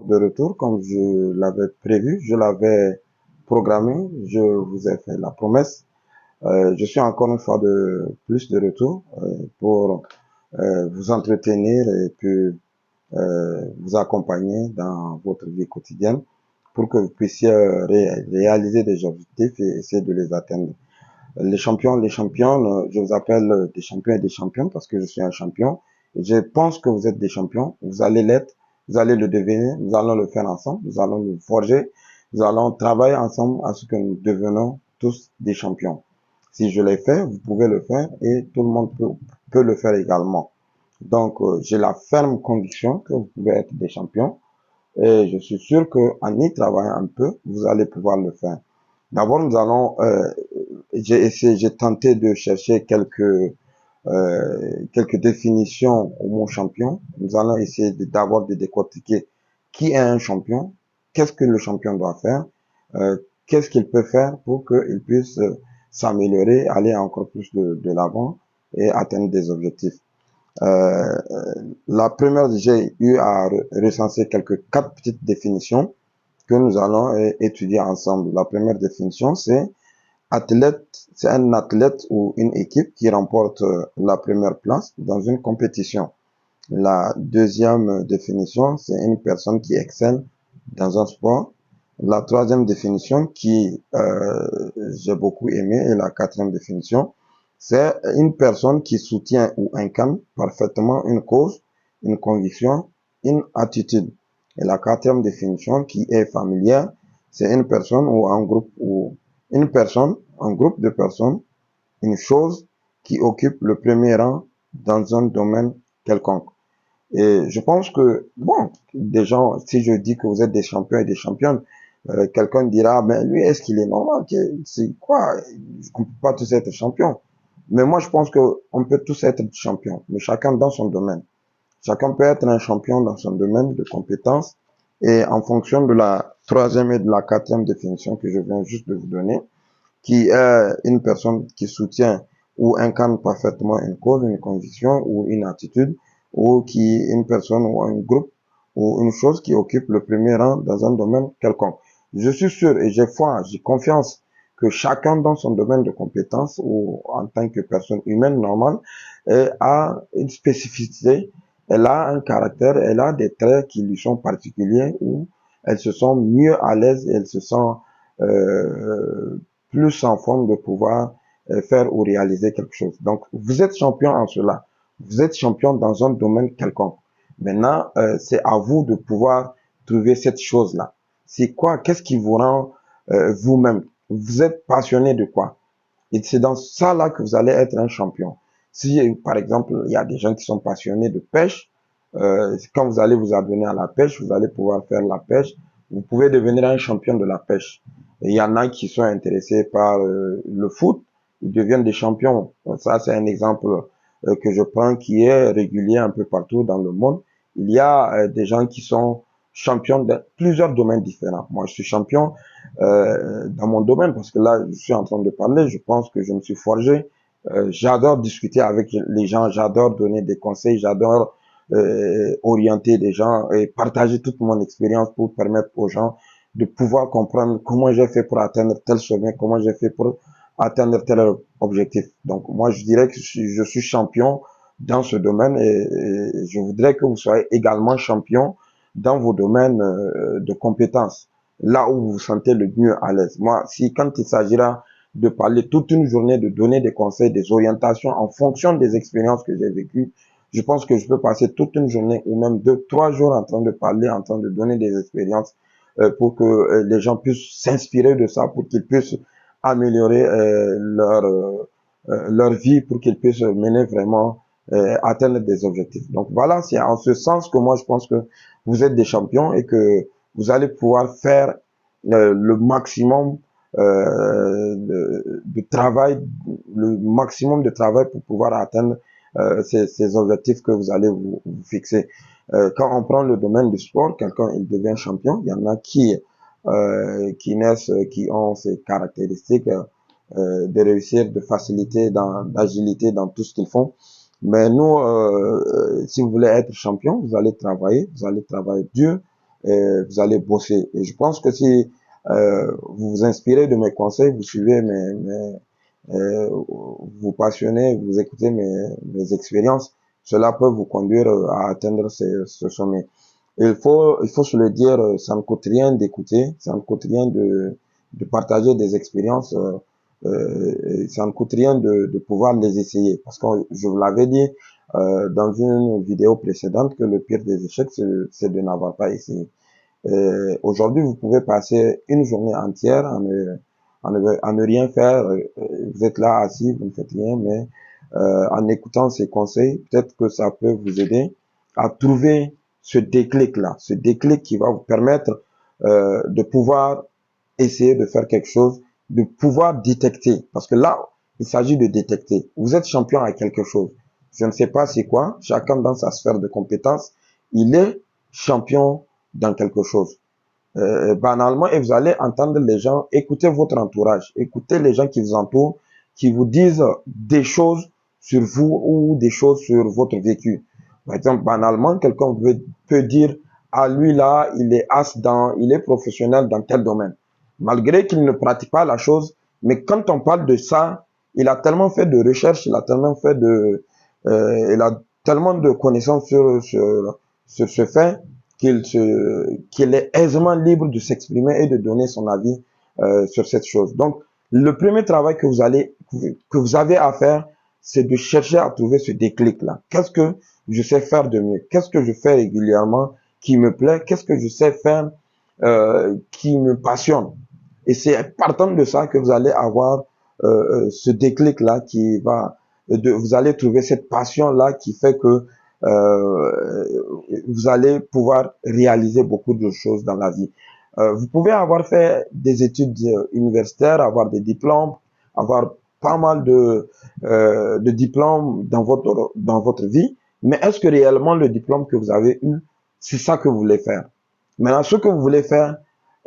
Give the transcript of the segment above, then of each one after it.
De retour, comme je l'avais prévu, je l'avais programmé, je vous ai fait la promesse. Je suis encore une fois de plus de retour pour vous entretenir et puis vous accompagner dans votre vie quotidienne pour que vous puissiez réaliser des objectifs et essayer de les atteindre. Les champions, les championnes, je vous appelle des champions et des championnes parce que je suis un champion. Et je pense que vous êtes des champions. Vous allez l'être, vous allez le devenir, nous allons le faire ensemble, nous allons nous forger, nous allons travailler ensemble à ce que nous devenons tous des champions. Si je l'ai fait, vous pouvez le faire et tout le monde peut le faire également. Donc, j'ai la ferme conviction que vous pouvez être des champions et je suis sûr qu'en y travaillant un peu, vous allez pouvoir le faire. D'abord, nous allons, j'ai tenté de chercher quelques définitions au mot champion. Nous allons essayer d'abord de décortiquer qui est un champion, qu'est-ce que le champion doit faire, qu'est-ce qu'il peut faire pour qu'il puisse s'améliorer, aller encore plus de l'avant et atteindre des objectifs. Euh, la première, j'ai eu à recenser quatre petites définitions que nous allons étudier ensemble. La première définition, c'est athlète, c'est un athlète ou une équipe qui remporte la première place dans une compétition. La deuxième définition, c'est une personne qui excelle dans un sport. La troisième définition qui j'ai beaucoup aimé et la quatrième définition, c'est une personne qui soutient ou incarne parfaitement une cause, une conviction, une attitude. Et la quatrième définition qui est familière, c'est une personne ou une personne, un groupe de personnes, une chose qui occupe le premier rang dans un domaine quelconque. Et je pense que, bon, des gens, si je dis que vous êtes des champions et des championnes, quelqu'un dira, ben lui, est-ce qu'il est normal? C'est quoi? On ne peut pas tous être champions. Mais moi, je pense que on peut tous être champions, mais chacun dans son domaine. Chacun peut être un champion dans son domaine de compétences. Et en fonction de la troisième et de la quatrième définition que je viens juste de vous donner, qui est une personne qui soutient ou incarne parfaitement une cause, une conviction ou une attitude, ou qui est une personne ou un groupe ou une chose qui occupe le premier rang dans un domaine quelconque. Je suis sûr et j'ai foi, j'ai confiance que chacun dans son domaine de compétence ou en tant que personne humaine normale a une spécificité, elle a un caractère, elle a des traits qui lui sont particuliers ou elle se sent mieux à l'aise et elle se sent plus en forme de pouvoir faire ou réaliser quelque chose. Donc, vous êtes champion en cela. Vous êtes champion dans un domaine quelconque. Maintenant, c'est à vous de pouvoir trouver cette chose-là. C'est quoi? Qu'est-ce qui vous rend vous-même? Vous êtes passionné de quoi? Et c'est dans ça là que vous allez être un champion. Si, par exemple, il y a des gens qui sont passionnés de pêche, quand vous allez vous abonner à la pêche, vous allez pouvoir faire la pêche. Vous pouvez devenir un champion de la pêche. Et il y en a qui sont intéressés par le foot, ils deviennent des champions. Donc ça, c'est un exemple que je prends qui est régulier un peu partout dans le monde. Il y a des gens qui sont champions de plusieurs domaines différents. Moi, je suis champion dans mon domaine parce que là, je suis en train de parler. Je pense que je me suis forgé. J'adore discuter avec les gens, j'adore donner des conseils, j'adore orienter des gens et partager toute mon expérience pour permettre aux gens de pouvoir comprendre comment j'ai fait pour atteindre tel sommet, comment j'ai fait pour atteindre tel objectif. Donc moi, je dirais que je suis champion dans ce domaine et je voudrais que vous soyez également champion dans vos domaines de compétences, là où vous vous sentez le mieux à l'aise. Moi, si quand il s'agira de parler toute une journée, de donner des conseils, des orientations en fonction des expériences que j'ai vécues, je pense que je peux passer toute une journée ou même 2, 3 jours en train de parler, en train de donner des expériences pour que les gens puissent s'inspirer de ça, pour qu'ils puissent améliorer leur vie, pour qu'ils puissent mener vraiment atteindre des objectifs. Donc voilà, c'est en ce sens que moi je pense que vous êtes des champions et que vous allez pouvoir faire le maximum de travail, le maximum de travail pour pouvoir atteindre ces objectifs que vous allez vous fixer. Quand on prend le domaine du sport, quelqu'un il devient champion, il y en a qui naissent, qui ont ces caractéristiques de réussir, de facilité, d'agilité dans tout ce qu'ils font. Mais nous, si vous voulez être champion, vous allez travailler dur, vous allez bosser. Et je pense que si vous vous inspirez de mes conseils, vous suivez vous passionnez, vous écoutez mes expériences, cela peut vous conduire à atteindre ce sommet. Il faut se le dire, ça ne coûte rien d'écouter, ça ne coûte rien de partager des expériences, ça ne coûte rien de pouvoir les essayer. Parce que je vous l'avais dit dans une vidéo précédente que le pire des échecs, c'est de n'avoir pas essayé. Aujourd'hui, vous pouvez passer une journée entière à ne rien faire. Vous êtes là assis, vous ne faites rien, mais en écoutant ces conseils, peut-être que ça peut vous aider à trouver ce déclic qui va vous permettre de pouvoir essayer de faire quelque chose, de pouvoir détecter. Parce que là, il s'agit de détecter. Vous êtes champion à quelque chose. Je ne sais pas c'est quoi. Chacun dans sa sphère de compétences, il est champion dans quelque chose. Banalement, et vous allez entendre les gens, écoutez votre entourage, écoutez les gens qui vous entourent, qui vous disent des choses sur vous ou des choses sur votre vécu. Par exemple, banalement, quelqu'un peut dire, ah lui là, il est professionnel dans tel domaine. Malgré qu'il ne pratique pas la chose, mais quand on parle de ça, il a tellement fait de recherches, il a tellement de connaissances sur ce fait qu'il est aisément libre de s'exprimer et de donner son avis sur cette chose. Donc, le premier travail que vous avez à faire, c'est de chercher à trouver ce déclic-là. Qu'est-ce que je sais faire de mieux? Qu'est-ce que je fais régulièrement qui me plaît? Qu'est-ce que je sais faire qui me passionne? Et c'est partant de ça que vous allez avoir ce déclic-là vous allez trouver cette passion-là qui fait que vous allez pouvoir réaliser beaucoup de choses dans la vie. Vous pouvez avoir fait des études universitaires, avoir des diplômes, avoir pas mal de diplômes dans votre vie, mais est-ce que réellement le diplôme que vous avez eu, c'est ça que vous voulez faire? Maintenant, ce que vous voulez faire,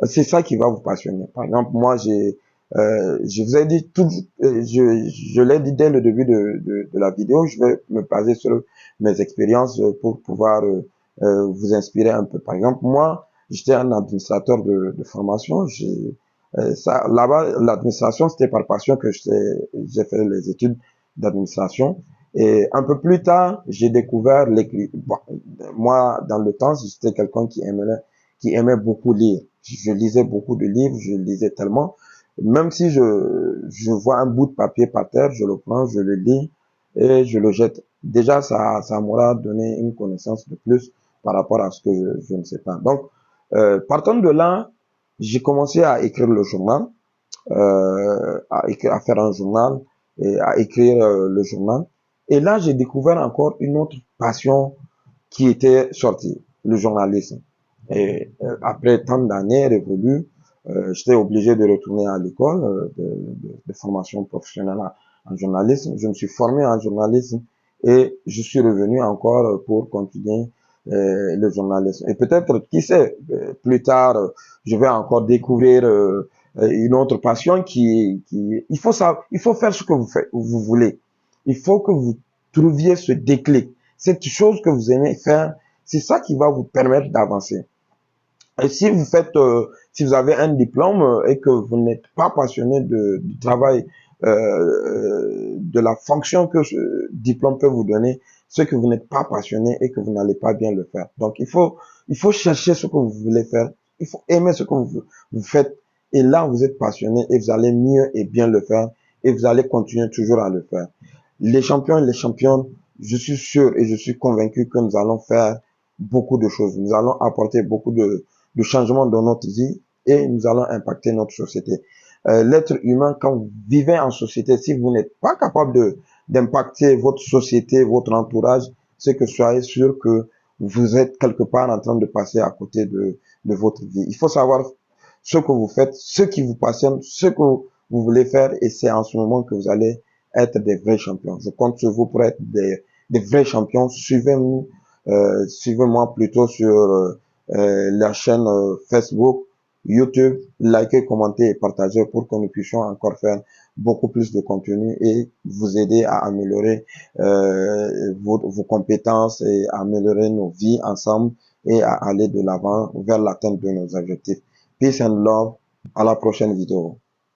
c'est ça qui va vous passionner. Par exemple, moi, je vous ai dit je l'ai dit dès le début de la vidéo, je vais me baser sur mes expériences pour pouvoir vous inspirer un peu. Par exemple, moi, j'étais un administrateur de formation. Là-bas, l'administration, c'était par passion que j'ai fait les études d'administration. Et un peu plus tard, j'ai découvert l'écriture. Bon, moi, dans le temps, j'étais quelqu'un qui aimait beaucoup lire. Je lisais beaucoup de livres, je lisais tellement. Même si je vois un bout de papier par terre, je le prends, je le lis et je le jette. Déjà, ça m'aura donné une connaissance de plus par rapport à ce que je ne sais pas. Donc, partant de là, j'ai commencé à écrire le journal, à faire un journal et à écrire le journal. Et là, j'ai découvert encore une autre passion qui était sortie, le journalisme. Et après tant d'années révolues, j'étais obligé de retourner à l'école de formation professionnelle en journalisme. Je me suis formé en journalisme et je suis revenu encore pour continuer le journalisme. Et peut-être, qui sait, plus tard, je vais encore découvrir une autre passion il faut faire ce que vous voulez. Il faut que vous trouviez ce déclic. Cette chose que vous aimez faire, c'est ça qui va vous permettre d'avancer. Et si vous avez un diplôme et que vous n'êtes pas passionné du travail, de la fonction que ce diplôme peut vous donner, c'est que vous n'êtes pas passionné et que vous n'allez pas bien le faire. Donc, il faut chercher ce que vous voulez faire. Il faut aimer ce que vous faites. Et là, vous êtes passionné et vous allez mieux et bien le faire. Et vous allez continuer toujours à le faire. Les champions et les championnes, je suis sûr et je suis convaincu que nous allons faire beaucoup de choses. Nous allons apporter beaucoup de changements dans notre vie et nous allons impacter notre société. L'être humain, quand vous vivez en société, si vous n'êtes pas capable d'impacter votre société, votre entourage, c'est que soyez sûr que vous êtes quelque part en train de passer à côté de votre vie. Il faut savoir ce que vous faites, ce qui vous passionne, ce que vous voulez faire et c'est en ce moment que vous allez être des vrais champions. Je compte sur vous pour être des vrais champions. Suivez-nous, suivez-moi plutôt sur la chaîne Facebook, YouTube, likez, commentez et partagez pour que nous puissions encore faire beaucoup plus de contenu et vous aider à améliorer vos compétences et à améliorer nos vies ensemble et à aller de l'avant vers l'atteinte de nos objectifs. Peace and love. À la prochaine vidéo.